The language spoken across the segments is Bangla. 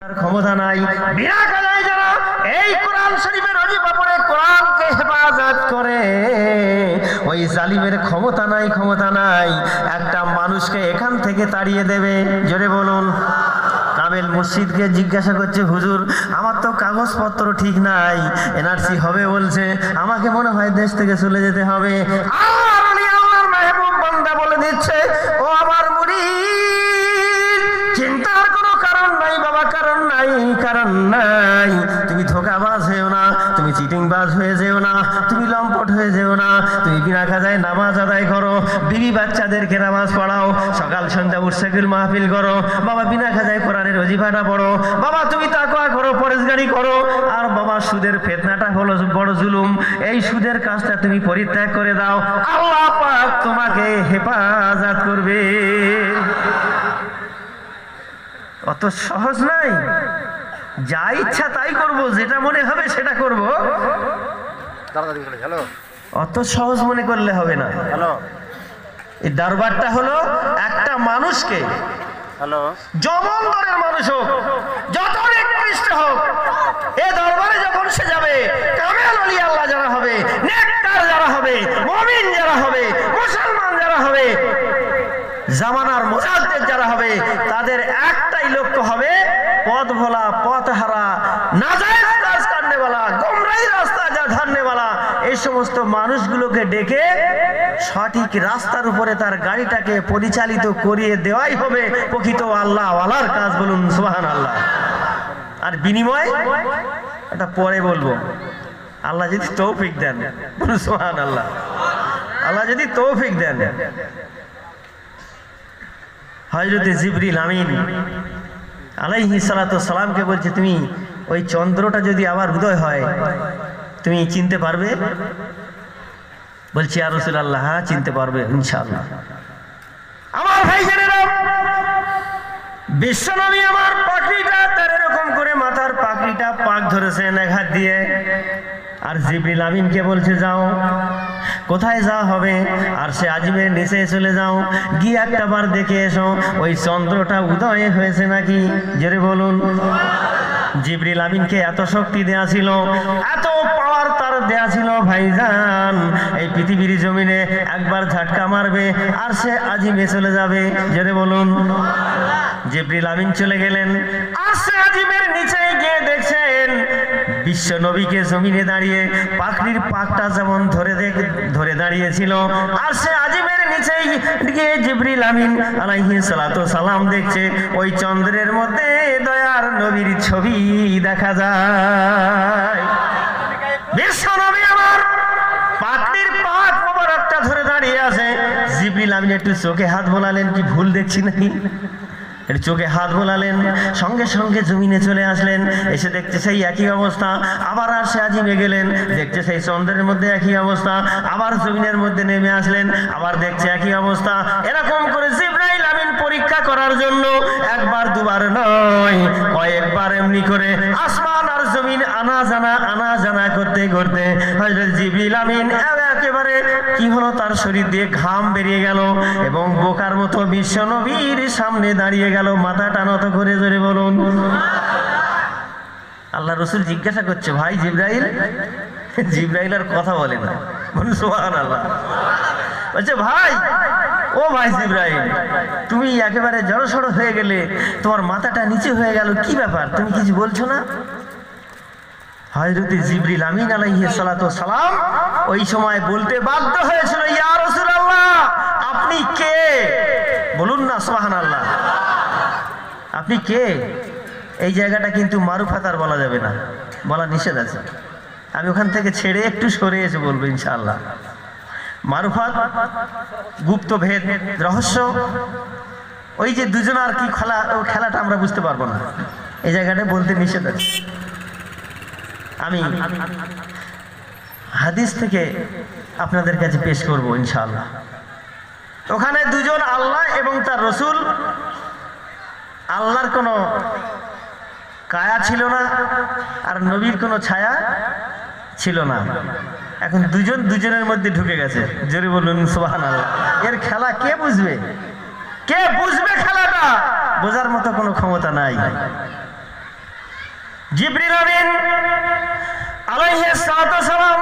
ক্ষমতা নাই। বিনা কাজায় যারা এই কোরআন শরীফের অজিফা পড়ে কোরআনকে হেফাজত করে, ওই জালিমের ক্ষমতা নাই, ক্ষমতা নাই একটা মানুষকে এখান থেকে তাড়িয়ে দেবে। জোরে বলুন। কামেল মুর্শিদকে জিজ্ঞাসা করছে, হুজুর আমার তো কাগজপত্র ঠিক নাই, এনআরসি হবে বলছে, আমাকে মনে হয় দেশ থেকে চলে যেতে হবে। আমার মেহবুব বান্দা বলে দিচ্ছে, ও আমার মুরিদ, চিন্তার কোনো কারণ নাই বাবা, কারণ নাই, কারণ নাই। তুমি ধোঁকাবাজ হয়েও না, তুমি চিটিংবাজ হয়ে যেও না, তুমি লম্পট হয়ে যেও না। তুমি বিনা কাজায় নামাজ আদায় করো, বিবি বাচ্চাদেরকে নামাজ পড়াও, সকাল সন্ধ্যা উরসাকিল মাহফিল করো বাবা, বিনা কাজায় কোরআনের ওজিফাটা পড়ো বাবা, তুমি তাকওয়া করো, পরেজগারি করো। আর বাবা সুদের ফিতনাটা হলো বড় জুলুম, এই সুদের কাজটা তুমি পরিত্যাগ করে দাও, আল্লাহ পাক তোমাকে হেফাজত করবে। অত সহজ নাই, যা ইচ্ছা তাই করব, যেটা মনে হবে সেটা করব, অত সহজ মনে করলে হবে না। এই দরবারটা হলো একটা মানুষকে, জমন্দরের মানুষ হোক, যত নিকৃষ্ট হোক, এ দরবারে যখন সে যাবে, কামেল ওলি আল্লাহ যারা হবে, নেককার যারা হবে, মুমিন যারা হবে, মুসলমান যারা হবে, জামানার মুজাদ্দিদ যারা হবে, তাদের একটাই লক্ষ্য হবে পথ ভোলা, পথহারা, নাজায়েজ কাজ করনেওয়ালা, গোমরাহি রাস্তা যা ধরনেওয়ালা, এই সমস্ত মানুষগুলোকে ডেকে সঠিক রাস্তার উপরে তার গাড়িটাকে পরিচালিত করিয়ে দেওয়াই হবে প্রকৃত আল্লাহ ওয়ালার কাজ। বলুন সুবহানাল্লাহ। আর বিনিময় এটা পরে বলবো, আল্লাহ যদি তৌফিক দেন, বলুন সুবহানাল্লাহ, আল্লাহ যদি তৌফিক দেন। হযরতে জিবরিল আমিন আলাইহিস সালাতু ওয়াস সালামকে বলছে, তুমি ওই চন্দ্রটা যদি আবার উদয় হয় তুমি চিনতে পারবে? বলছি, ইয়া রাসূলুল্লাহ, হ্যাঁ চিনতে পারবে ইনশাআল্লাহ। আমার ভাইজানেরা, বিশ্বনবী আমার পাগড়িটা তার এরকম করে মাথার পাগড়িটা পাক ধরেছেন এক হাত দিয়ে, আর জিবরিল আমিনকে বলছে, যাও। কোথায় যাওয়া হবে? আর সে আজমের নিচে চলে যাও, গিয়ে একটা বার দেখে এসো ওই চন্দ্রটা উদয় হয়েছে নাকি। জোরে বলুন। জিবরিল আমিনকে এত শক্তি দেয়া ছিল, এত পাওয়ার তার দেয়া ছিল ভাইজান, এই পৃথিবীর জমিনে একবার ঝটকা মারবে আর সে আজিমে চলে যাবে। জোরে বলুন। জিবরিল আমিন চলে গেলেন, আর সে আজিমের নিচে গিয়ে দেখছেন বিশ্ব নবীকে জমিনে দাঁড়িয়ে পাখরির পাকটা যেমন ধরে দাঁড়িয়েছিল, আর সে আজিমের নিচে গিয়ে জিবরিল আমিন আলাইহিস সালাতু সালাম দেখছে ওই চন্দ্রের মধ্যে দয়ার নবীর ছবি দেখা যায়। বিশ্ব নবী আমার পাখরির পাক মোবারকটা ধরে দাঁড়িয়ে আছে। জিবরিল আমিন একটু চোখে হাত বোলালেন, কি ভুল দেখছি নাকি, চোখে হাত বোলালেন, সঙ্গে সঙ্গে জমিনে চলে আসলেন, এসে দেখতে সেই একই অবস্থা। আবার আর সে আজিমে গেলেন, দেখতে সেই চন্দ্রের মধ্যে একই অবস্থা। আবার জমিনের মধ্যে নেমে আসলেন, আবার দেখছে একই অবস্থা। এরকম করে জিবরাইল আমিন পরীক্ষা করার জন্য একবার দুবার নয়, কয়েকবার এমনি করে আসমান আর জমিন আনা জানা করতে করতে হযরত জিবরিল আমিন একেবারে কি হলো, তার শরীর দিয়ে ঘাম বেরিয়ে গেল এবং বোকার মতো বিশ্ব নবীর সামনে দাঁড়িয়ে গেল, মাথাটা নত করে। জোরে বলুন। আল্লাহ রাসূল জিজ্ঞাসা করছে, ভাই জিবরাইল? জিবরাইল আর কথা বলে না, বলুন সুবহানাল্লাহ। বলছে, ভাই, ও ভাই জিবরাইল, তুমি একেবারে জড়সড় হয়ে গেলে, তোমার মাথাটা নিচে হয়ে গেল, কি ব্যাপার, তুমি কিছু বলছো না? হযরত জিবরিল আমিন আলাইহিস সালাতু ওয়াস সালাম ওই সময় বলতে বাধ্য হয়েছিল, ইয়া রাসূলুল্লাহ, আপনি কে? বলুন না সুবহানাল্লাহ, আপনি কে? এই জায়গাটা কিন্তু মারুফাতার বলা যাবে না, বলা নিষেধ আছে। আমি ওখান থেকে ছেড়ে একটু সরে এসে বলবো ইনশাআল্লাহ। মারুফাত গুপ্ত ভেদ, রহস্য, ওই যে দুজনার কি খেলাটা আমরা বুঝতে পারবো না, এই জায়গাটা বলতে নিষেধ আছে। আমি হাদিস থেকে আপনাদের কাছে পেশ করব ইনশাআল্লাহ। ওখানে দুজন, আল্লাহ এবং তার রসুল। আল্লাহর কোনো কায়া ছিল না, আর নবীর কোনো ছায়া ছিল না। এখন দুজনের মধ্যে ঢুকে গেছে। জোরে বলুন সুবহানাল্লাহ। এর খেলা কে বুঝবে? কে বুঝবে খেলাটা? বোঝার মতো কোনো ক্ষমতা নাই। জিবরিল আমিন আলাইহিস সালাতু ওয়াস সালাম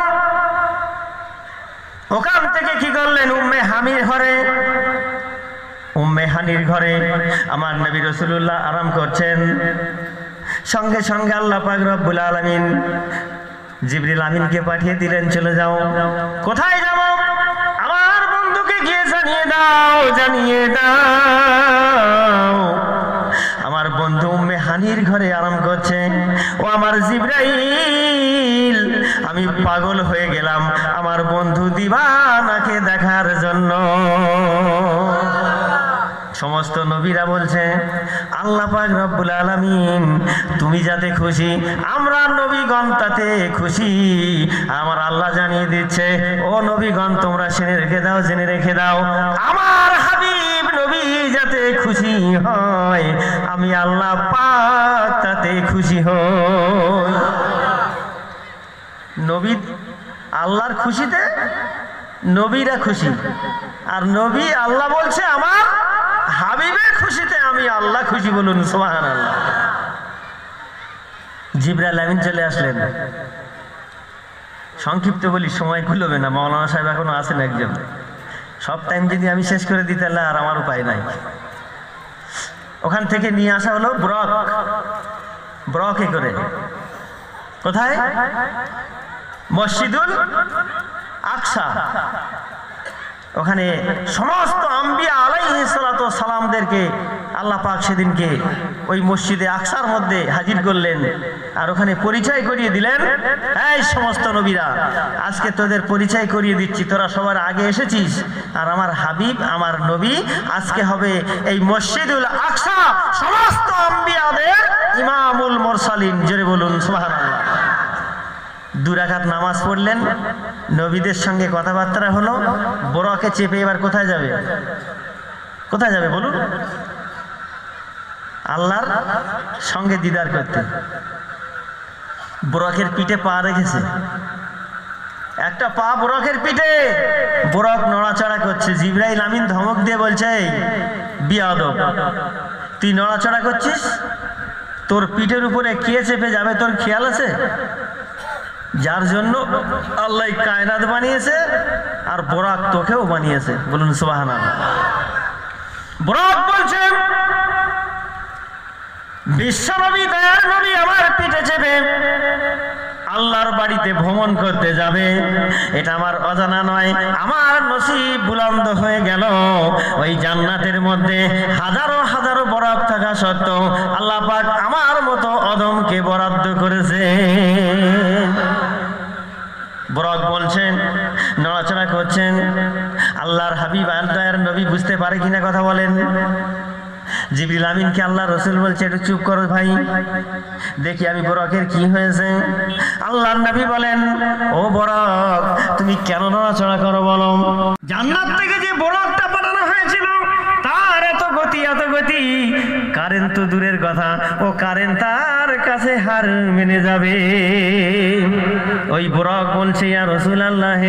ওখান থেকে কি করলেন? উম্মে হানির ঘরে আমার নবী রাসূলুল্লাহ আরাম করছেন। সঙ্গে সঙ্গে আল্লাহ পাক রব্বুল আলামিন জিবরিল আমিনকে পাঠিয়ে দিলেন, চলে যাও। কোথায় যাব? আমার বন্ধুকে গিয়ে জানিয়ে দাও আমার বন্ধু উম্মে হানির ঘরে আরাম করছে। ও আমার জিবরাইল, আমি পাগল হয়ে গেলাম আমার বন্ধু দিবানাকে দেখার জন্য। সমস্ত নবীরা বলছে আল্লাহ পাক রব্বুল আলামিন তুমি যাতে খুশি, আমরা নবীগণ তাতে খুশি। আমার আল্লাহ জানিয়ে দিচ্ছে, ও নবীগণ তোমরা জেনে রেখে দাও আমার হাবিব নবী যাতে খুশি হয়, আমি আল্লাহ পাক তাতে খুশি হই। নবী আল্লাহর খুশিতে নবীরা খুশি, আর নবী আল্লাহ বলছে আমার হাবিবের খুশিতে আমি আল্লাহ খুশি। বলুন সুবহানাল্লাহ। জিবরাইল আমিন চলে আসলেন। সংক্ষিপ্ত বলি, সময় খুলবে না, মাওলানা সাহেব এখনো আছেন একজন। সব টাইম যদি আমি শেষ করে দিতে আর আমার উপায় নাই। ওখান থেকে নিয়ে আসা হলো ব্রকে করে। কোথায়? মসজিদুল আকসা। ওখানে সমস্ত আম্বিয়া আলাইহিস সালাতু ওয়াস সালামদেরকে আল্লাহ পাক সেদিনকে ওই মসজিদে আকসার মধ্যে হাজির করলেন, আর ওখানে পরিচয় করিয়ে দিলেন, এই সমস্ত নবীরা আজকে তোদের পরিচয় করিয়ে দিচ্ছি, তোরা সবার আগে এসেছিস, আর আমার হাবিব আমার নবী আজকে হবে এই মসজিদুল আকসা সমস্ত আম্বিয়াদের ইমামুল মুরসালিন। জোরে বলুন সুবহানাল্লাহ। 2 রাকাত নামাজ পড়লেন, নবীদের সঙ্গে কথাবার্তা হলো। বড়কে চেপে এবার কোথায় যাবে? বলুন? আল্লাহর সঙ্গে দিদার করতে। বড়কের পিঠে পা রেখেছে, একটা পা বড়কের পিঠে, বড়ক নড়াচড়া করছে। জিবরাইল আমিন ধমক দিয়ে বলছে, বিয়াদব, তুই নড়াচড়া করছিস, তোর পিঠের উপরে কে চেপে যাবে তোর খেয়াল আছে? যার জন্য আল্লাহ কায়নাত বানিয়েছে আর বরাক তোকেও বানিয়েছে। বলুন সুবহানাল্লাহ। বরাক বলছেন বিশ্বনবী দয়ার নবী আমার পিঠে চেপে আল্লাহর বাড়িতে ভ্রমণ করতে যাবে, এটা আমার অজানা নয়। আমার নসিব বুলন্দ হয়ে গেল। ওই জান্নাতের মধ্যে হাজারো হাজারো বরাক থাকা সত্ত্বেও আল্লাহ পাক আমার মতো অদমকে বরাদ্দ করেছে। বরাক বলছেন, নড়াচড়া করছেন। আল্লাহর হাবিব দয়ার নবী বুঝতে পারে কিনা কথা বলেন। জিবরিল আমিনকে আল্লাহ রসুল বলছে, একটু চুপ করো ভাই, দেখি আমি বরাকের কি হয়েছে। আল্লাহর নবী বলেন, ও বরাক তুমি কেন নড়াচড়া করো বলো? জান্নাত থেকে যে বরাকটা পাঠানো হয়েছিল তার এত গতি, কারেন্ট তো দূরের কথা, ও কারেন্ট তার কাছে হার মেনে যাবে। ওই বরাক বলছে, ইয়া রাসূলুল্লাহ,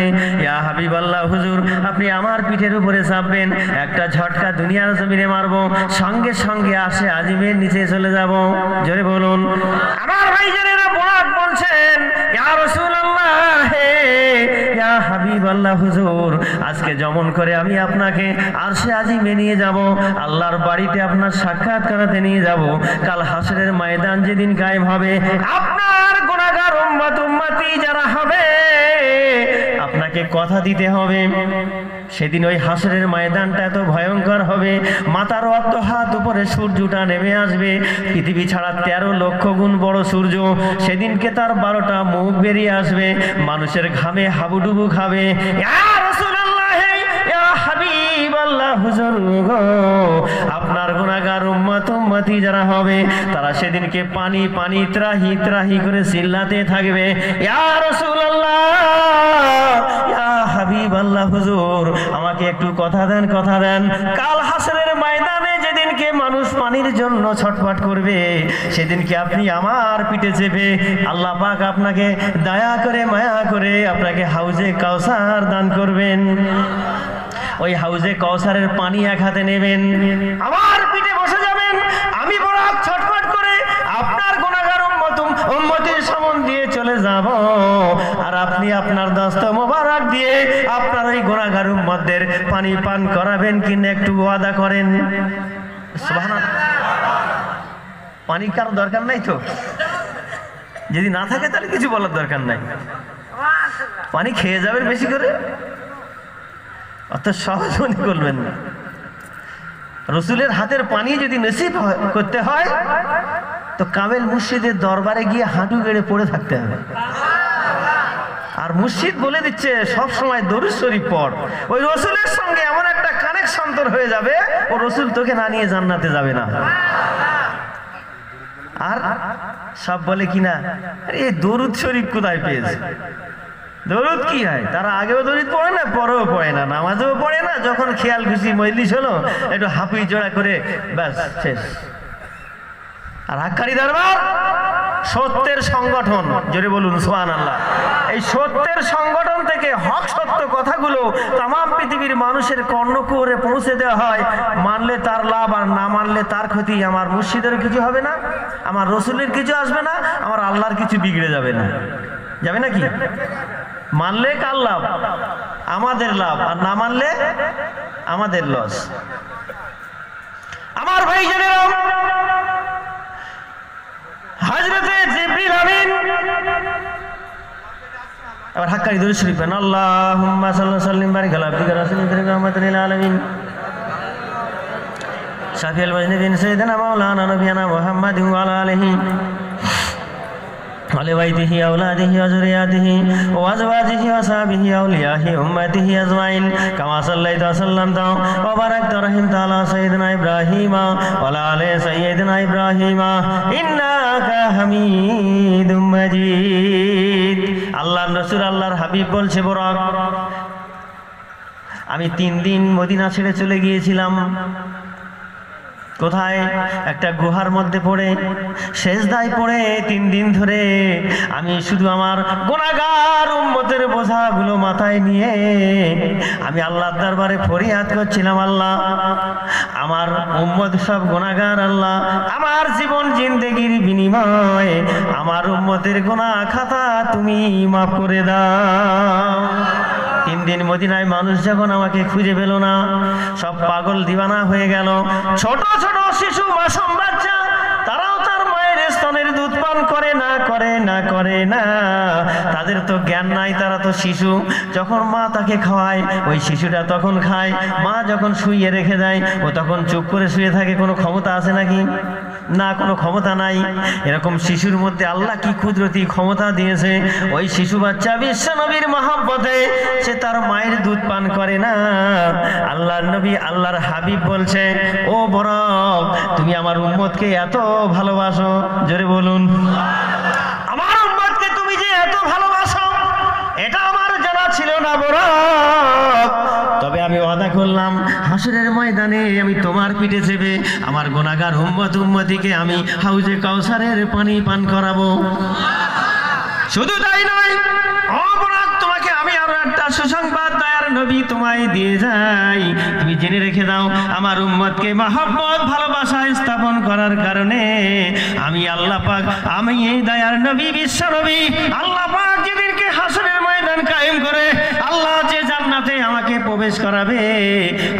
ইয়া হাবিবাল্লাহ, হুজুর আপনি আমার পিঠের উপরে চাপবেন, একটা ঝটকা দুনিয়ার জমিনে মারবো, সঙ্গে সঙ্গে আসে আজিমের নিচে চলে যাব। জোরে বলুন। আমার ভাইজানেরা, বরাক বলছেন, ইয়া রাসূলুল্লাহ, ইয়া হাবিবাল্লাহ, হুজুর আজকে যেমন করে আমি আপনাকে আরশে আজিমে নিয়ে যাব, আল্লাহর বাড়িতে আপনার সাক্ষাৎ করাতে নিয়ে যাব, কাল হাসরের ময়দান যেদিন কায়েম হবে, আপনার গুনাহগার উম্মতি যারা হবে আপনাকে কথা দিতে হবে। সেদিন ওই হাসরের ময়দানটা এত ভয়ঙ্কর হবে, মাথার অর্ধ হাত উপরে সূর্যটা নেমে আসবে, পৃথিবী ছাড়া 13 লক্ষ গুণ বড় সূর্য। সেদিনকে তার 12টা মুখ বেরিয়ে আসবে, মানুষের ঘামে হাবুডুবু খাবে। ইয়া রাসূলুল্লাহ, ইয়া হাবিবাল্লাহ, হুজুর গো আপনার গুনাহগার উম্মতি যারা হবে তারা সেদিনকে পানি পানি ত্রাহি ত্রাহি করে চিল্লাতে থাকবে, ইয়া রাসূলুল্লাহ, ইয়া হাবিবাল্লাহ, হুজুর আমাকে একটু কথা দেন। কাল হাসরের ময়দানে যেদিনকে মানুষ পানির জন্য ছটফট করবে, সেদিনকে আপনি আমার পিঠে চেপে আল্লাহ পাক আপনাকে দয়া করে মায়া করে আপনাকে হাউজে কাউসার দান করবেন। ওই হাউজে কাউসারের পানি এক হাতে নেবেন, আমার পিঠে বসে যাবেন, আমি বরাক ছটফট করে আপনার গুনাহগার গুনাহগার উম্মতদের পানি পান করাবেন কিনা একটু ওয়াদা করেন। সুবহানাল্লাহ। পানি কারো দরকার নাই তো, যদি না থাকে তাহলে কিছু বলার দরকার নাই, পানি খেয়ে যাবেন বেশি করে, অত সহজ মনে করবেন না। রসুলের হাতের পানি যদি নসিব করতে হয় তো কামেল মুর্শিদের দরবারে গিয়ে হাঁটু গেড়ে পড়ে থাকতে হবে। আর মুর্শিদ বলে দিচ্ছে সব সময় দরুদ শরীফ পড়, ওই রসুলের সঙ্গে এমন একটা কানেকশন তোর হয়ে যাবে, ও রসুল তোকে না নিয়ে জান্নাতে যাবে না। আর সব বলে কিনা এই দরুদ শরীফ কোথায় পেয়েছে, দরুদ কি হয়, তারা আগেও দরুদ পড়ে না, পরেও পড়ে না, নামাজেও পড়ে না, যখন খেয়াল খুশি মজলিস হলো একটু হাঁপুই জোড়া করে ব্যাস শেষ। আর হাক্কানি দরবার সত্যের সংগঠন, জোরে বলুন সুবহানাল্লাহ। এই সত্যের সংগঠন থেকে হক সত্য কথাগুলো তাম পৃথিবীর মানুষের কর্ণকুহরে পৌঁছে দেওয়া হয়। মানলে তার লাভ আর না মানলে তার ক্ষতি। আমার মুর্শিদের কিছু হবে না, আমার রসুলের কিছু আসবে না, আমার আল্লাহর কিছু বিগড়ে যাবে না। যাবে নাকি? মানলে কার লাভ? আমাদের লাভ, আর না মানলে আমাদের লস। আমার ভাই জানেন, হযরতে জিবরিল আমিন এবার হাক্কানি দরুদ শরীফ পড়েন। আল্লাহুম্মা সাল্লি সাল্লিম বারিক আলা আবদিকা রাসূলিকা রাহমাতাল লিল আলামিন শাফিউল মুজনিবিন সাইয়্যিদিনা মাওলানা নবিয়ানা মুহাম্মাদিন ওয়া আলা আলিহি ولبيته أولاده وذرياته وأزواجه وصحبه أوليائه أمته أجمعين كما صليت وسلمت وباركت ورحمت على سيدنا إبراهيم وعلى آل سيدنا إبراهيم إنك حميد مجيد। আল্লাহর রাসূল আল্লাহর হাবিব বলছে, বরক আমি 3 দিন মদিনা ছেড়ে চলে গিয়েছিলাম। কোথায়? একটা গুহার মধ্যে পড়ে সেজদায় পড়ে 3 দিন ধরে আমি শুধু আমার গুনাহগার উম্মতের বোঝাগুলো মাথায় নিয়ে আমি আল্লাহর দরবারে ফরিয়াদ করছিলাম, আল্লাহ আমার উম্মত সব গুনাহগার, আল্লাহ আমার জীবন জিন্দেগির বিনিময়ে আমার উম্মতের গুনাহ খাতা তুমি মাফ করে দাও। 3 দিন মদিনায় মানুষ যখন আমাকে খুঁজে পেল না, সব পাগল দিওয়ানা হয়ে গেল। ছোট ছোট শিশু মাসুম বাচ্চা, তারাও তার মায়ের স্তনের দুধ পান করে না, তাদের তো জ্ঞান নাই, তারা তো শিশু। যখন মা তাকে খাওয়ায় ওই শিশুটা তখন খায়, মা যখন শুইয়ে রেখে দেয় ও তখন চুপ করে শুয়ে থাকে। কোনো ক্ষমতা আছে নাকি? না, কোনো ক্ষমতা নাই। এরকম শিশুর মধ্যে আল্লাহ কি কুদরতি ক্ষমতা দিয়েছে। ওই শিশু বাচ্চা বিশ্ব নবীর মহব্বতে সে তার মায়ের দুধ পান করে না। আল্লাহর নবী আল্লাহর হাবিব বলছে, ও বরক তুমি আমার উম্মতকে এত ভালোবাসো, জোরে বলুন আমার উম্মতকে তুমি যে এত ভালোবাসো এটা আমার জানা ছিল না বরক। তবে আমি ওয়াদা করলাম হাসরের ময়দানে আমি তোমার পিঠে চেপে আমার গুনাহগার উম্মতিকে আমি হাউজে কাউসারের পানি পান করাবো। শুধু তাই নয়, তোমাকে আমি আরো একটা সুসংবাদ দয়ার নবী তোমায় দিয়ে যাই, তুমি জেনে রেখে দাও আমার উম্মতকে মহব্বত ভালোবাসা স্থাপন করার কারণে আমি আল্লাহ পাক, আমি এই দয়ার নবী বিশ্ব নবী আল্লাহ পাক যেদিনকে হাসরের ময়দান কায়েম করে আল্লাহ যে জান্নাতে আমাকে প্রবেশ করাবে,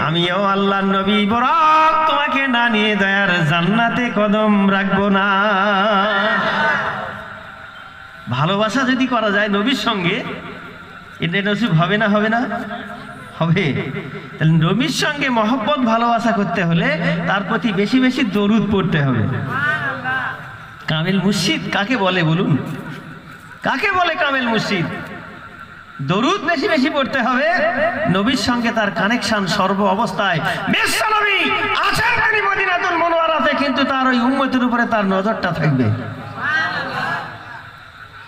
আমিও আল্লাহর নবী বরক তোমাকে না নিয়ে দয়ার জান্নাতে কদম রাখবো না। ভালোবাসা যদি করা যায় নবীর সঙ্গে, এটা নসিব হবে না? হবে না? হবে। তাহলে নবীর সঙ্গে মহব্বত ভালোবাসা করতে হলে তার প্রতি বেশি বেশি দরুদ পড়তে হবে। কামেল মুর্শিদ কাকে বলে বলুন? কাকে বলে কামেল মুর্শিদ? দরুদ বেশি বেশি পড়তে হবে। নবীর সঙ্গে তার কানেকশন সর্ব অবস্থায়। বিশ্ব নবী আছেন তিনি মদিনাতুল মুনওয়ারাতে, কিন্তু তার ওই উম্মতের উপরে তার নজরটা থাকবে।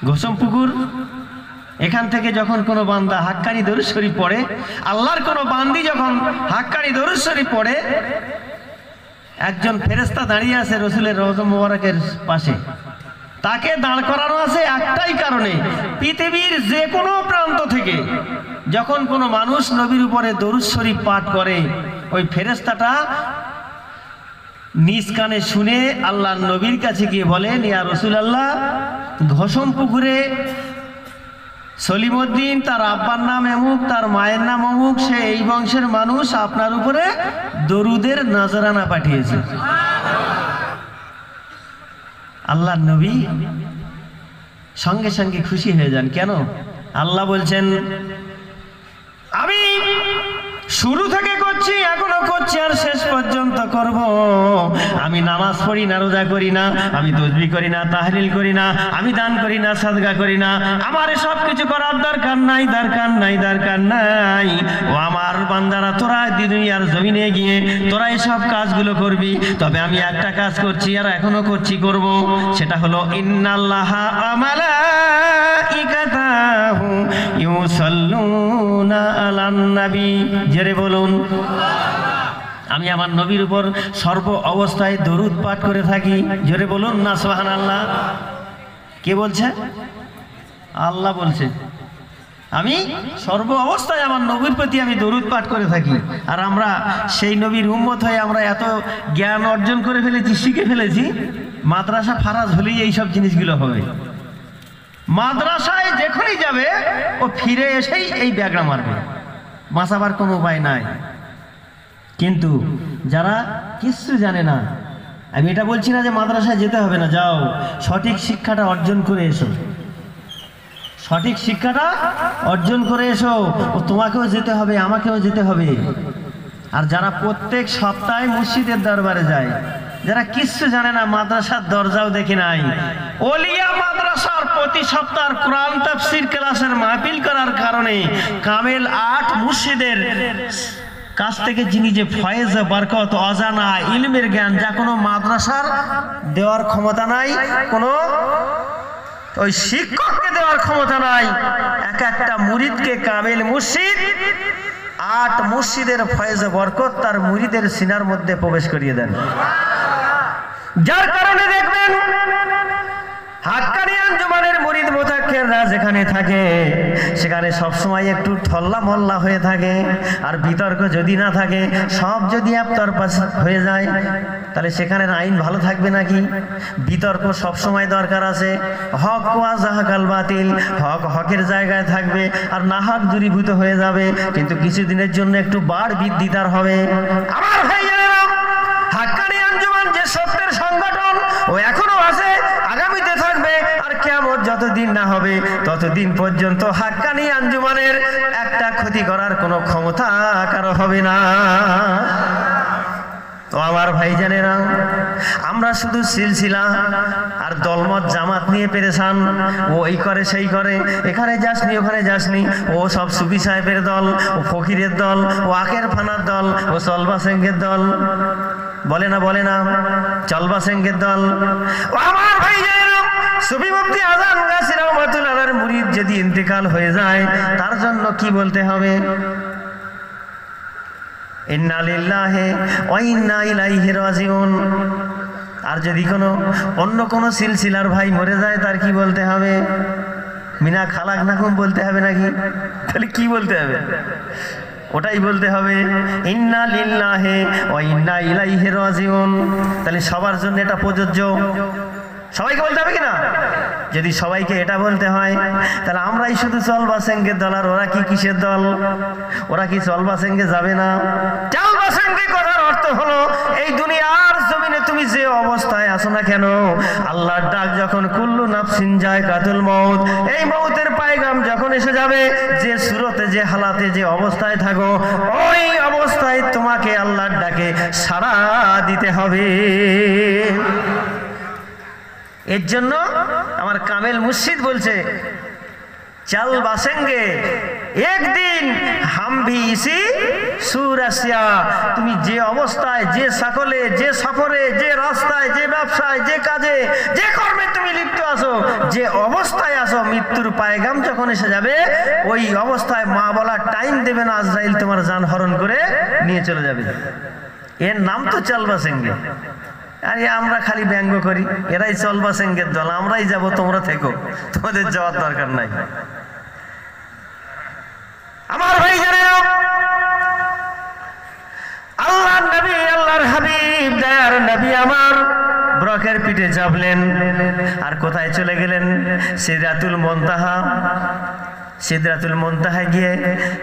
ঘোষম পুকুর এখান থেকে যখন কোনো বান্দা হাক্কানি দরুদ শরীফ পড়ে, আল্লাহর কোনো বান্দি যখন হাক্কানি দরুদ শরীফ পড়ে, একজন ফেরেশতা দাঁড়িয়ে আছে রসুলের রওজা মুবারকের পাশে। তাকে দাঁড় করানো আছে একটাই কারণে, পৃথিবীর যে কোনো প্রান্ত থেকে যখন কোনো মানুষ নবীর উপরে দরুদ শরীফ পাঠ করে, ওই ফেরেশতাটা নিজ কানে শুনে আল্লাহর নবীর কাছে গিয়ে বলেন, ইয়া রাসূলুল্লাহ, ঘোষম পুকুরে সলিমউদ্দিন তার আব্বার নাম অমুক, তার মায়ের নাম অমুক, সে এই বংশের মানুষ, আপনার উপরে দরুদের নজরানা পাঠিয়েছে। আল্লাহ নবী সঙ্গে সঙ্গে খুশি হয়ে যান। কেন? আল্লাহ বলছেন আমি শুরু থেকে করছি, এখনো করছি, আর শেষ পর্যন্ত করব। আমি নামাজ পড়ি না, রোজা করি না, আমি তাসবিহ করি না, তাহলিল করি না, আমি দান করি না, সাদকা করি না, আমার সব কিছু করার দরকার নাই, দরকার নাই, দরকার নাই। ও আমার বান্দারা, তোরা দুনিয়ার জমিনে গিয়ে তোরা এসব কাজগুলো করবি, তবে আমি একটা কাজ করছি আর এখনো করছি, করব। সেটা হলো ইন্নাল্লাহা ওয়া মালাইকাতাহু ইউসাল্লুনা আলান নবী। জোরে বলুন। আমি আমার নবীর উপর সর্ব অবস্থায় দরুদ পাঠ করে থাকি। জোরে বলুন না সুবহানাল্লাহ। কে বলছে? আল্লাহ বলছে আমি সর্ব অবস্থায় আমার নবীর প্রতি আমি দরুদ পাঠ করে থাকি। আর আমরা সেই নবীর উম্মত হয়ে আমরা এত জ্ঞান অর্জন করে ফেলেছি, শিখে ফেলেছি, মাদ্রাসা ফারাজ হলেই এইসব জিনিসগুলো হবে। মাদ্রাসায় যেখানেই যাবে ও ফিরে এসেই এই ব্যাগড়া মারবে, বাঁচাবার কোনো উপায় নাই। কিন্তু যারা কিছু জানে না, আমি এটা বলছি না যে মাদ্রাসায় যেতে হবে না, যাও, সঠিক শিক্ষাটা অর্জন করে এসো, সঠিক শিক্ষাটা অর্জন করে এসো। ও তোমাকেও যেতে হবে, আমাকেও যেতে হবে। আর যারা প্রত্যেক সপ্তাহে মসজিদের দরবারে যায়, যারা কিচ্ছু জানে না, মাদ্রাসার দরজাও দেখে নাই, ওলিয়া মাদ্রাসার প্রতি সপ্তাহ কোরআন তাফসীর ক্লাসের মাহফিল করার কারণে কামেল 8 মুর্শিদের কাছ থেকে যিনি যে ফয়েজ, বরকত, অজানা ইলমের জ্ঞান, যা কোনো মাদ্রাসার দেওয়ার ক্ষমতা নাই, কোনো ওই শিক্ষককে দেওয়ার ক্ষমতা নাই। এক একটা মুরিদকে কামেল মুর্শিদ 8 মুর্শিদের ফয়েজ বরকত তার মুরিদের সিনার মধ্যে প্রবেশ করিয়ে দেন। যার কারণে দেখবেন হাক্কানি আঞ্জুমানের মুরিদ মুতাক্কিররা যেখানে থাকে সেখানে সবসময় একটু ঠল্লা মল্লা হয়ে থাকে। আর বিতর্ক যদি না থাকে, সব যদি একতরফা হয়ে যায়, তাহলে সেখানে আইন ভালো থাকবে নাকি? বিতর্ক সবসময় দরকার আছে। হক ওয়া জাহাকাল বাতিল, হক হকের জায়গায় থাকবে, আর না হক দূরীভূত হয়ে যাবে। কিন্তু কিছুদিনের জন্য একটু বাড় বৃদ্ধি তার হবে। আমার ভাইয়েরা, হাক্কানি আঞ্জুমান যে সত্যের সংগঠন, ও এখনো আছে, আগামীতে থাকবে। আর কিয়ামত যতদিন না হবে ততদিন পর্যন্ত হাক্কানি আঞ্জুমানের একটা ক্ষতি করার কোনো ক্ষমতা কারো হবে না। তো আমার ভাইজানেরা, আমরা শুধু সিলসিলা আর দলমত জামাত নিয়ে পেরেছান। ও এই করে সেই করে, এখানে যাসনি ওখানে যাসনি, ও সব সুফি সাহেবের দল, ও ফকিরের দল, ও আখের ফানার দল, ও চলবা সেঙ্গের দল, বলে না বলে না, চলবা সেঙ্গের দল। ও আমার ভাইজানেরা, সুফি মুফতি আজান গাছী রহমাতুল্লাহ আলাইহির মুরিদ যদি ইন্তেকাল হয়ে যায়, তার জন্য কি বলতে হবে? ইন্না লিল্লাহি ওয়া ইন্না ইলাইহি রাজিউন। আর যদি অন্য কোনো সিলসিলার ভাই মরে যায়, তার কি বলতে হবে? মিনা খালাকনাকুম বলতে হবে নাকি? তাহলে কি বলতে হবে? ওটাই বলতে হবে, ইন্না লিল্লাহি ওয়া ইন্না ইলাইহি রাজিউন। তাহলে সবার জন্য এটা প্রযোজ্য, সবাইকে বলতে হবে কিনা? যদি সবাইকে এটা বলতে হয়, তাহলে আমরাই শুধু চলবা সেঙ্গের দল, আর ওরা কি কিসের দল? ওরা কি চলবা সেঙ্গে যাবে না? চলবা সেঙ্গে কথার অর্থ হলো, এই দুনিয়ার জমিনে তুমি যে অবস্থায় আছো না কেন, আল্লাহর ডাক যখন কুল্লু নাফসিন যায়কাতুল মউত, এই মউতের পায়গাম যখন এসে যাবে, যে সুরতে, যে হালাতে, যে অবস্থায় থাকো, ওই অবস্থায় তোমাকে আল্লাহর ডাকে সাড়া দিতে হবে। এর জন্য আমার কামেল মুর্শিদ বলছে, চল বাসেঙ্গে একদিন হাম ভি ইসি সুরাসিয়া। তুমি যে অবস্থায়, যে সকলে, যে সফরে, যে রাস্তায়, যে ব্যবসায়, যে কাজে, যে কর্মে তুমি লিপ্ত আছো, যে অবস্থায় আছো, মৃত্যুর পায়গাম যখন এসে যাবে, ওই অবস্থায় মা বলার টাইম দেবে না, আজরাইল তোমার জান হরণ করে নিয়ে চলে যাবে। এর নাম তো চল বাসেঙ্গে। আরে আমরা খালি ব্যঙ্গ করি, এরাই চলবা সেঙ্গের দল, আমরাই যাব, তোমরা থেকো, তোমাদের যাওয়ার দরকার নাই। আমার ভাই জানেন, আল্লাহর নবী, আল্লাহর হাবিব, দয়ার নবী আমার ব্রকের পিঠে চাপলেন, আর কোথায় চলে গেলেন? সিদরাতুল মুনতাহা। সিদরাতুল মুনতাহায় গিয়ে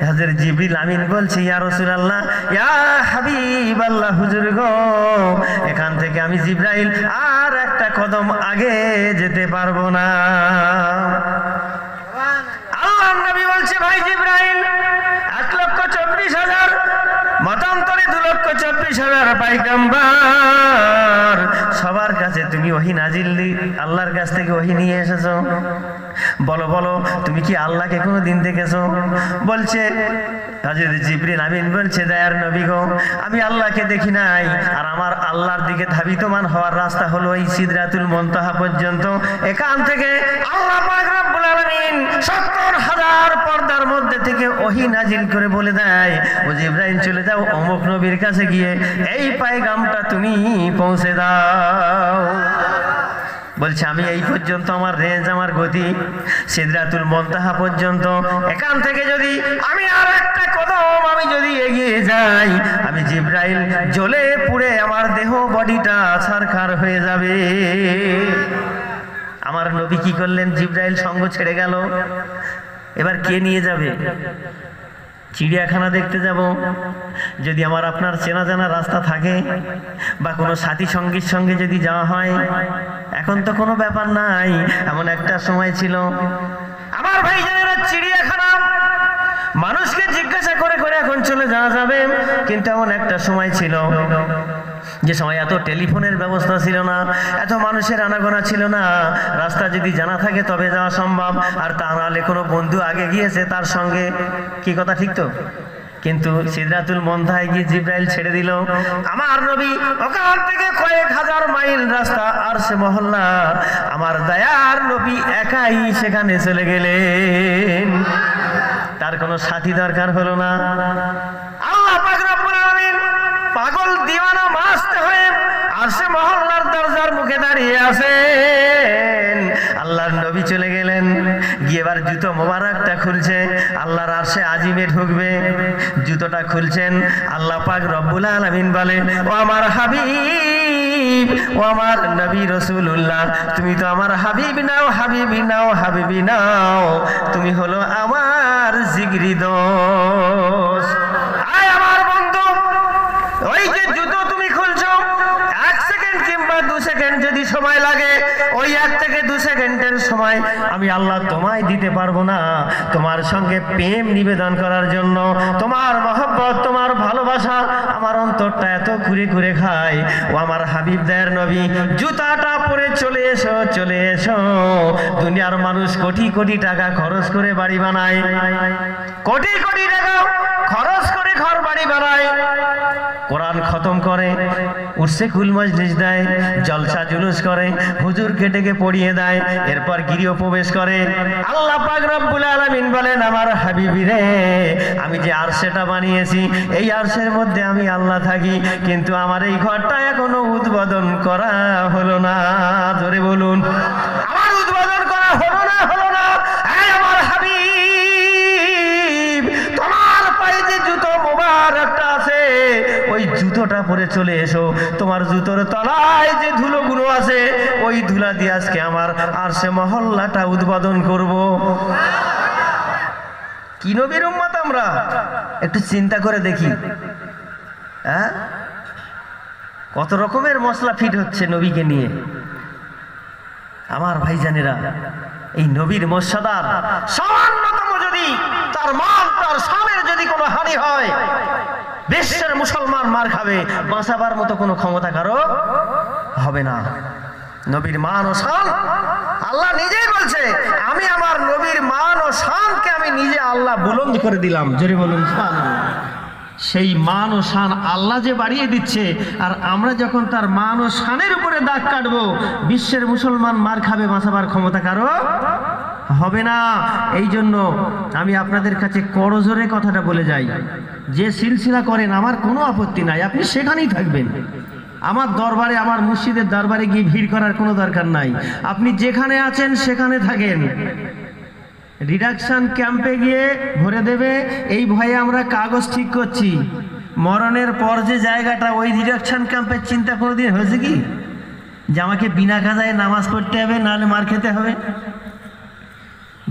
হযরত জিবরিল আমিন বলছে, ইয়া রাসূলুল্লাহ, ইয়া হাবিবাল্লাহ, হুজুর গো, এখান থেকে আমি জিবরাইল আর একটা কদম আগে যেতে পারবো না। আল্লাহর নবী বলছে, ভাই জিবরাইল, 1,24,000 মতান্তরে 2,24,000 পয়গম্বর, সবার কাছে তুমি ওহী নাজিল আল্লাহর কাছ থেকে ওহী নিয়ে এসেছো। বলো বলো, তুমি কি আল্লাহকে কোনো দিন দেখেছো? বলছে হযরত জিবরিল আমিন বলছে, দয়ার নবী গো, আমি আল্লাহকে দেখি নাই, আর আমার আল্লাহর দিকে ধাবিতমান হওয়ার রাস্তা হলো এই সিদরাতুল মুনতাহা পর্যন্ত। এখান থেকে আল্লাহ পাক রব্বুল আলামিন 70,000 পর্দার মধ্যে থেকে ওহী নাজিল করে বলে দেয়, ও জিবরাইল, চলে যাও অমুক নবীর কাছে গিয়ে এই পায়গামটা তুমি পৌঁছে দাও। বলছে, আমি এই পর্যন্ত আমার রেঞ্জ, আমার গতি সিদরাতুল মুনতাহা পর্যন্ত। এখান থেকে যদি আমি আর একটা কদম আমি যদি এগিয়ে যাই, আমি জিবরাইল জ্বলে পুড়ে আমার দেহ বডিটা ছারখার হয়ে যাবে। আমার নবী কি করলেন? জিবরাইল সঙ্গ ছেড়ে গেল। এবার কে নিয়ে যাবে? চিড়িয়াখানা দেখতে যাব, যদি আমার আপনার চেনা জানা রাস্তা থাকে বা কোনো সাথী সঙ্গীর সঙ্গে যদি যাওয়া হয়, এখন তো কোনো ব্যাপার নাই। এমন একটা সময় ছিল আমার ভাইজানেরা, চিড়িয়াখানা মানুষকে জিজ্ঞাসা করে করে এখন চলে যাওয়া যাবে, কিন্তু এমন একটা সময় ছিল যে সময় এত টেলিফোনের ব্যবস্থা ছিল না, এত মানুষের আনাগোনা ছিল না, রাস্তা যদি জানা থাকে তবে যাওয়া সম্ভব, আর তা নাহলে কোনো বন্ধু আগে গিয়েছে তার সঙ্গে, কি কথা ঠিক তো? কিন্তু সিদরাতুল মুনতাহায় গিয়ে জিবরাইল ছেড়ে দিল। আমার নবী ওখান থেকে কয়েক হাজার মাইল রাস্তা, আর সে মহল্লা, আমার দয়ার নবী একাই সেখানে চলে গেলেন। তার কোনো সাথী দরকার হলো না। আল্লাহ পাক রব্বুল আলামিন পাগল দিওয়ানা মাস্ত হয়ে আর সে মহল্লার দরজার মুখে দাঁড়িয়ে আছেন। আল্লাহর নবী চলে গেলেন, গিয়ে এবার জুতো মোবারকটা খুলছে, আল্লাহর আরশে আজিমে ঢুকবে, জুতোটা খুলছেন। আল্লাহ পাক রব্বুল আলামিন বলে, ও আমার হাবিব, ও আমার নবী রাসূলুল্লাহ, তুমি তো আমার হাবিব নাও, হাবিবি নাও, হাবিবি নাও, তুমি হলো আমার জিগরি দোস্ত। আয় আমার বন্ধু, ওই যে জুতো তুমি খুলছো, 1 সেকেন্ড কিংবা 2 সেকেন্ড যদি সময় লাগে, ওই 1 থেকে 2 সেকেন্ডের সময় আমি আল্লাহ তোমায় দিতে পারবো না তোমার সঙ্গে প্রেম নিবেদন করার জন্য। তোমার মহব্বত, তোমার ভালোবাসা আমার অন্তরটা এত ঘুরে ঘুরে খায়। ও আমার হাবিব দয়ার নবী, জুতাটা পরে চলে এসো, চলে এসো। দুনিয়ার মানুষ কোটি কোটি টাকা খরচ করে বাড়ি বানায়, কোটি কোটি টাকা খরচ করে ঘর বাড়ি বানায়, কোরআন খতম করে, উর্সে কুল মজলিস দেয়, জলসা জুলুস করে, হুজুরকে ডেকে পড়িয়ে দেয়, এরপর গৃহ প্রবেশ করে। আল্লাহ পাক রব্বুল আলামিন বলেন, আমার হাবিবি রে, আমি যে আরশেটা বানিয়েছি, এই আরশের মধ্যে আমি আল্লাহ থাকি, কিন্তু আমার এই ঘরটা এখনো উদ্বোধন করা হলো না। জোরে বলুন, আমার উদ্বোধন করা হলো না, হলো না। আমার হাবিব, তোমার পায়ে যে জুতো মোবারকটা আছে, ওই জুতোটা পরে চলে এসো। তোমার জুতোর তলায় যে ধুলোগুলো আছে, ওই ধুলা দিয়ে আজকে আমার আরশে মহল্লাটা উদ্বোধন করব। কি নবীর উম্মত আমরা, একটু চিন্তা করে দেখি, হ্যাঁ, কত রকমের মশলা ফিট হচ্ছে নবীকে নিয়ে। আমার ভাইজানেরা, এই নবীর মর্যাদার সামান্যতম যদি তার মান, তার শানের যদি কোনো হানি হয়, বিশ্বের মুসলমান মার খাবে, বাঁচাবার মতো কোনো ক্ষমতা কারো হবে না। নবীর মান ও শান আল্লাহ নিজেই বলছে, আমি আমার নবীর মান ও শানকে আমি নিজে আল্লাহ বুলন্দ করে দিলাম। জোরে বলুন সুবহানাল্লাহ। সেই মান ও শান আল্লাহ যে বাড়িয়ে দিচ্ছে, আর আমরা যখন তার মান ও শানের উপরে দাগ কাটবো, বিশ্বের মুসলমান মার খাবে, বাঁচাবার ক্ষমতা কারো হবে না। এই জন্য আমি আপনাদের কাছে করজোরে কথাটা বলে যাই, যে সিলসিলা করেন আমার কোনো আপত্তি নাই, আপনি সেখানেই থাকবেন। আমার দরবারে, আমার মসজিদের দরবারে গিয়ে ভিড় করার কোনো দরকার নাই। আপনি যেখানে আছেন সেখানে থাকেন। রিডাকশন ক্যাম্পে গিয়ে ভরে দেবে, এই ভয়ে আমরা কাগজ ঠিক করছি। মরণের পর যে জায়গাটা, ওই রিডাকশন ক্যাম্পের চিন্তা কোনোদিন হয়েছে কি যে আমাকে বিনা কাজায় নামাজ পড়তে হবে, নাহলে মার খেতে হবে?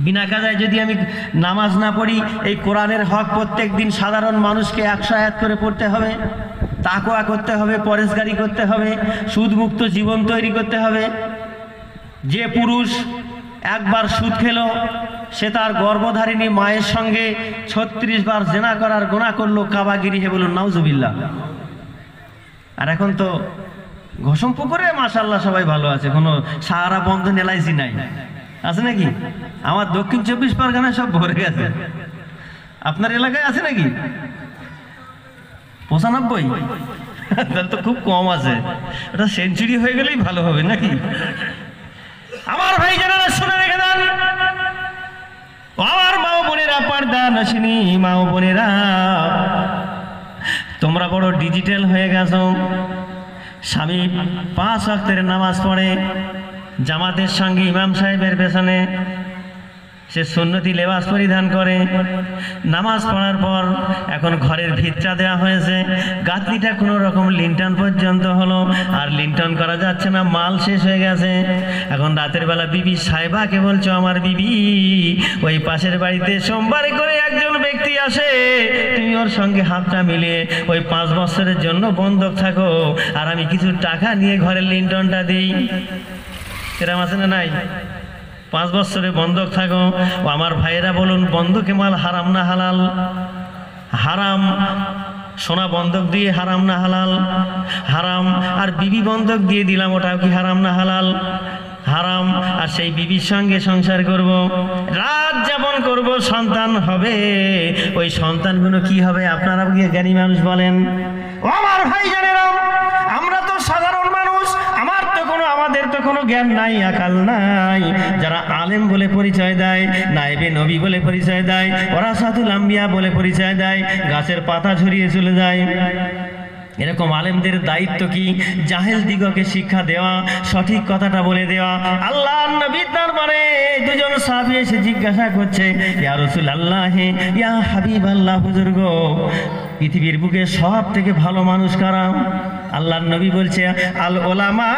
বিনা কাজায় যদি আমি নামাজ না পড়ি, এই কোরআনের হক প্রত্যেক দিন সাধারণ মানুষকে 100 আয়াত করে পড়তে হবে, তাকওয়া করতে হবে, পরেশগারি করতে হবে, সুদমুক্ত জীবন তৈরি করতে হবে। যে পুরুষ একবার সুদ খেলো, সে তার গর্ভধারিণী মায়ের সঙ্গে 36 বার জেনা করার গুনাহ করলো, কাবাগিরি। হে বলুন নাউজুবিল্লাহ। আর এখন তো ঘোষম পুকুরে মাশাআল্লাহ সবাই ভালো আছে, কোনো সাহারা বন্ধ এলআইসি নাই, আছে নাকি? আমার দক্ষিণ 24 পরগনায় সব ভরে গেছে। আপনার এলাকায় আছে নাকি? 95? তাহলে তো খুব কম আছে, এটা সেঞ্চুরি হয়ে গেলেই ভালো হবে নাকি? আমার ভাই যারা শুনে রেখে দেন, আমার মা বোনেরা, পর্দা নশিনী মা বোনেরা, তোমরা বড় ডিজিটাল হয়ে গেছো। স্বামী 5 ওয়াক্তের নামাজ পড়ে জামাতের সঙ্গে ইমাম সাহেবের পেছনে, সে সুন্নতি লেবাস পরিধান করে। নামাজ পড়ার পর এখন ঘরের ভিতটা দেওয়া হয়েছে, গাঁথনিটা কোনো রকম লিন্টন পর্যন্ত হলো, আর লিন্টন করা যাচ্ছে না, মাল শেষ হয়ে গেছে। এখন রাতের বেলা বিবি সাহেবাকে বলছো, আমার বিবি, ওই পাশের বাড়িতে সোমবারে করে একজন ব্যক্তি আসে, তুমি ওর সঙ্গে হাতটা মিলিয়ে ওই 5 বছরের জন্য বন্ধক থাকো, আর আমি কিছু টাকা নিয়ে ঘরের লিন্টনটা দিই। এরম আছে না নাই? 5 বছরে বন্ধক থাকো। ও আমার ভাইয়েরা বলুন, বন্ধকে মাল হারাম না হালাল? হারাম। সোনা বন্ধক দিয়ে হারাম না হালাল? হারাম। আর বিবি বন্ধক দিয়ে দিলাম, ওটাও কি হারাম না হালাল? হারাম। আর সেই বিবির সঙ্গে সংসার করব, রাত যাপন করব, সন্তান হবে, ওই সন্তানগুলো কি হবে? আপনারা জ্ঞানী মানুষ বলেন। ও আমার ভাই জানেরা, আমরা তো সাধারণ মানুষ, আমাদের তো কোনো জ্ঞান নাই, আকাল নাই। যারা আলেম বলে পরিচয় দেয়, নায়েবে নবী বলে পরিচয় দেয়, ওরাসাতুল আম্বিয়া বলে পরিচয় দেয়, গাছের পাতা ঝরিয়ে চলে যায়। এরকম আলেমদের দায়িত্ব কি? জাহেল দিগকে শিক্ষা দেওয়া, সঠিক কথাটা বলে দেওয়া। আল্লাহর নবীর দরবারে 2 জন সাহাবী এসে জিজ্ঞাসা করছে, ইয়া রাসূলুল্লাহ, ইয়া হাবিবাল্লাহ, হুজুর গো, পৃথিবীর বুকে সব থেকে ভালো মানুষ কারা? আল্লাহর নবী বলছে, আল উলামা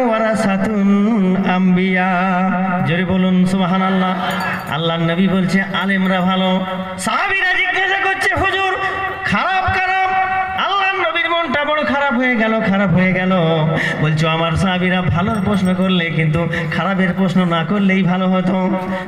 ওয়ারাসাতুল আম্বিয়া। জোরে বলুন সুবহানাল্লাহ। আল্লাহর নবী বলছে আলেমরা ভালো। সাহাবীরা জিজ্ঞাসা করছে, হুজুর খারাপ কারা? আল্লাহর নবীর মনটা বড় খারাপ হয়ে গেল, খারাপ হয়ে গেল। বলছো, আমার সাহাবীরা ভালোর প্রশ্ন করলে, কিন্তু খারাপের প্রশ্ন না করলেই ভালো হতো।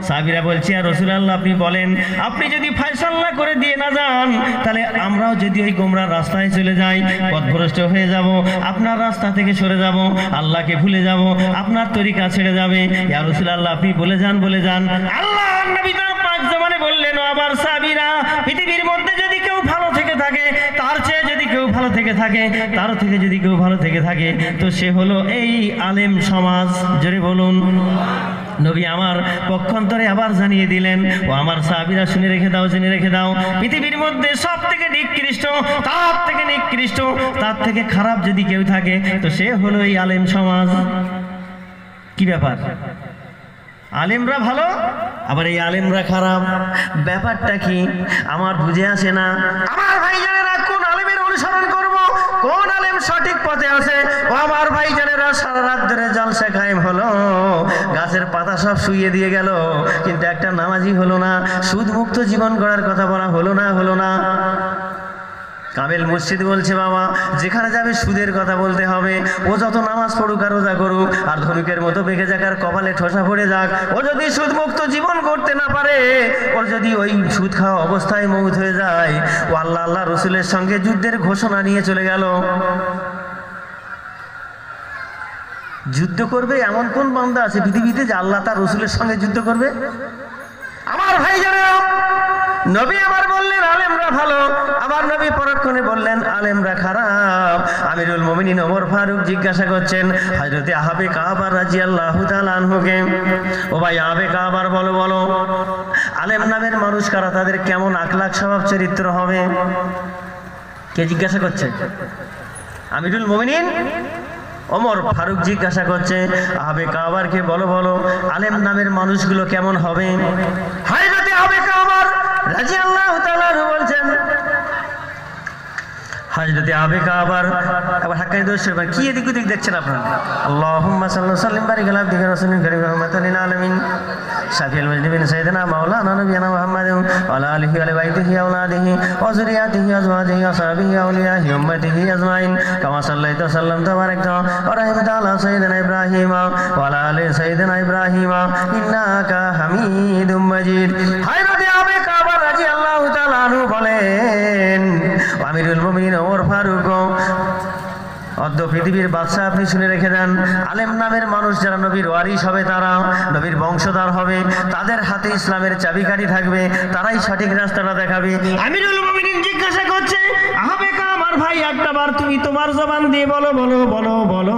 সাহাবীরা বলছে, ইয়া রাসূলুল্লাহ, আপনি বলেন, আপনি যদি ফয়সালা করে দিয়ে না যান, তাহলে আমরাও যদি ওই গোমরা রাস্তায় চলে যাই, পথভ্রষ্ট হয়ে যাব, আপনার রাস্তা থেকে সরে যাব, আল্লাহকে ভুলে যাব, আপনার তরিকা ছেড়ে যাবে। ইয়া রাসূলুল্লাহ, আপনি বলে যান, বলে যান। আল্লাহর নবী তার পাক জবানে বললেন, ও আমার সাহাবীরা, পৃথিবীর মধ্যে যদি কেউ ভালো থেকে থাকে, তার চেয়ে যদি কেউ ভালো থেকে থাকে, তার থেকে যদি কেউ ভালো থেকে থাকে, তো সে হলো এই আলেম সমাজ। জোরে বলুন। নবী আমার পক্ষান্তরে আবার জানিয়ে দিলেন, ও আমার সাহাবীরা, শুনে রেখে দাও, জেনে রেখে দাও, পৃথিবীর মধ্যে সব থেকে নিকৃষ্ট, তার থেকে নিকৃষ্ট, তার থেকে খারাপ যদি কেউ থাকে, তো সে হলো এই আলেম সমাজ। কি ব্যাপার? আলেমরা ভালো, আবার এই আলেমরা খারাপ, ব্যাপারটা কি আমার বুঝে আসে না। আমার ভাইজানেরা, কোন আলেমের অনুসরণ করব? কোন আলেম সঠিক পথে আছে? ও আমার ভাইজানেরা, সারা রাত ধরে জলসা কায়েম হলো, গাছের পাতা সব শুইয়ে দিয়ে গেল, কিন্তু একটা নামাজি হলো না। সুদমুক্ত জীবন গড়ার কথা বলা হলো না। কামেল মসজিদ বলছে, বাবা যেখানে যাবে সুদের কথা বলতে হবে। ও যত নামাজ পড়ুক আর রোজা করুক, আর ধনুকের মতো বেঁকে যাক, আর কপালে ঠোসা পড়ে যাক, ও যদি সুদমুক্ত জীবন করতে না পারে, ওর যদি ওই সুদ খাওয়া অবস্থায় মৌত হয়ে যায়, ও আল্লাহ রসুলের সঙ্গে যুদ্ধের ঘোষণা নিয়ে চলে গেল। যুদ্ধ করবে এমন কোন বান্দা আছে পৃথিবীতে যে আল্লাহ তার রসুলের সঙ্গে যুদ্ধ করবে? আমার ভাই জানেন, নবী আমার বললেন আলেমরা ভালো, আবার নবী পরক্ষণে বললেন আলেমরা খারাপ। আমিরুল মুমিনিন ওমর ফারুক জিজ্ঞাসা করছেন হযরতে আহাবে কাবা রাদিয়াল্লাহু তাআলা আনহুকে, ও ভাই আহাবে কাবার, বলো আলেম নামের মানুষ কারা? তাদের কেমন আখলাক, স্বভাব, চরিত্র হবে? কে জিজ্ঞাসা করছে? আমিরুল মুমিনিন ওমর ফারুক জিজ্ঞাসা করছে আহাবে কাবারকে, বলো আলেম নামের মানুষগুলো কেমন হবে? হযরতে আহাবে কাবার রাদিয়াল্লাহু তাআলা বলছেন, হযরতে আহাবে কাবার, আবার হাক্কানি দর্শক কি এদিক ওদিক দেখছেন আপনারা? আল্লাহুম্মা সাল্লি ওয়া সাল্লিম বারিক আলা আবদিকা রাসূলিল কারীম রাহমাতাল লিল আলামিন। শাফিউল মুজনিবিন সাইয়্যিদিনা মাওলানা নবিয়ানা মুহাম্মাদিন ওয়া আলা আলিহি ওয়া বাইতিহি ওয়া আওলাদিহি ওয়া যুররিয়াতিহি ওয়া আজওয়াজিহি ওয়া সাহবিহি ওয়া আউলিয়াহি উম্মতিহি আজমাইন কামা সাল্লাইতা ওয়া সাল্লামতা ওয়া বারাকতা ওয়া রাহিমতা আলা সাইয়্যিদিনা ইব্রাহিম ওয়া আলা আলি সাইয়্যিদিনা ইব্রাহিম ইন্নাকা হামিদুম মাজিদ। হযরত আবু কাবা রাদিয়াল্লাহু তাআলা আনহু বলেন, আমিরুল মুমিনিন ওমর ফারুক অদ্য পৃথিবীর বাদশা আপনি শুনে রেখে দেন, আলেম নামের মানুষ যারা নবীর ওয়ারিস হবে, তারা নবীর বংশধর হবে, তাদের হাতে ইসলামের চাবিকাঠি থাকবে, তারাই সঠিক রাস্তাটা দেখাবে। আমিরুল মুমিনিন জিজ্ঞাসা করছে, আহাবে আমার ভাই একটাবার তুমি তোমার জবান দিয়ে বলো বলো বলো বলো,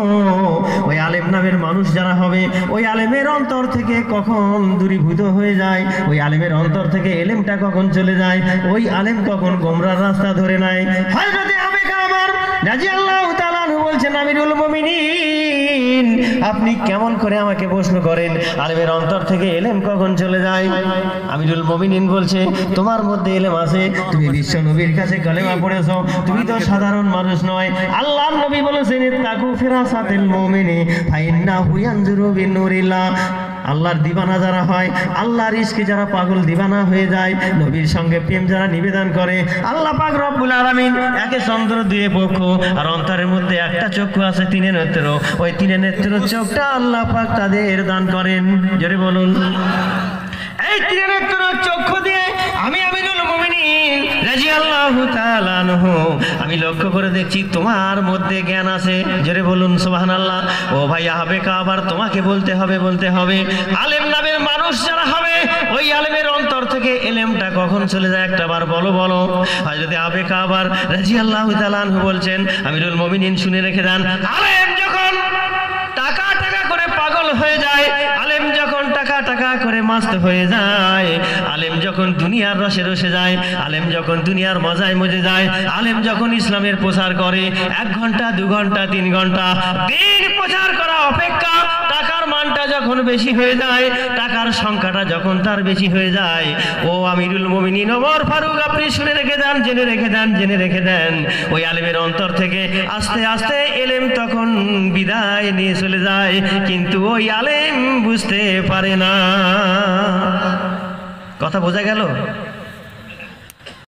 ওই আলেম নামের মানুষ যারা হবে, ওই আলেমের অন্তর থেকে কখন দূরীভূত হয়ে যায়, ওই আলেমের অন্তর থেকে এলেমটা কখন চলে যায়, ওই আলেম কখন গোমরার রাস্তা ধরে নেয়। হযরত আবু কামার রাদিয়াল্লাহু তাআলা বলছেন, আমিরুল মুমিনিন আপনি কেমন করে আমাকে প্রশ্ন করেন আলেমের অন্তর থেকে এলেম কখন চলে যায়? আমিরুল মুমিনিন বলছে, তোমার মধ্যে এলেম আছে, তুমি বিশ্ব নবীর কাছে কালেমা পড়েছো, তুমি তো সাধারণ মানুষ নয়। আল্লাহর নবী বলেছেন, তাকু ফিরাসাতিল মুমিনি ফাইন্নাহু ইয়ানজুরু বিনুরিল্লাহ। আল্লাহর দিবানা যারা হয়, আল্লাহর ইশকে যারা পাগল দিবানা হয়ে যায়, নবীর সঙ্গে প্রেম যারা নিবেদন করে, আল্লাহ পাক রব্বুল আলামিন একে চন্দ্র দুয়ে পক্ষ, আর অন্তরের মধ্যে একটা চক্ষু আছে তিনে নেত্র, ওই তিনে নেত্র চোখটা আল্লাহ পাক তাদের দান করেন। জোরে বলুন। এই তিনে নেত্র চক্ষু দিয়ে আমি আমিরুল মুমিনিন রাদিয়াল্লাহু তাআলা আনহু আমি লক্ষ্য করে দেখছি তোমার মধ্যে জ্ঞান আছে। জোরে বলুন সুবহানাল্লাহ। ও ভাই আহাবে কাবার তোমাকে বলতে হবে আলেম নামের মানুষ যারা হবে, ওই আলেমের অন্তর থেকে এলেমটা কখন চলে যায় একটাবার বলো বলো। হযরত আবু কাবার রাদিয়াল্লাহু তাআলা আনহু বলছেন, আমিরুল মুমিনিন শুনে রেখে দেন, আলেম যখন টাকা টাকা করে পাগল হয়ে যায়, আলেম যখন টাকা টাকা করে মাস্ত হয়ে যায়, আলেম যখন দুনিয়ার রসে রসে যায়, আলেম যখন দুনিয়ার মজায় মজে যায়, আলেম যখন ইসলামের প্রচার করে 1 ঘন্টা 2 ঘন্টা 3 ঘন্টা দিন প্রচার করা অপেক্ষা টাকার মানটা যখন বেশি হয়ে যায়, টাকার সংখ্যাটা যখন তার বেশি হয়ে যায়, ও আমিরুল মুমিনিন ওমর ফারুক আপনি শুনে রেখে দেন, জেনে রেখে দেন, ওই আলেমের অন্তর থেকে আস্তে আস্তে এলেম তখন বিদায় নিয়ে চলে যায়, কিন্তু ওই আলেম বুঝতে পারে না। কথা বোঝা গেল?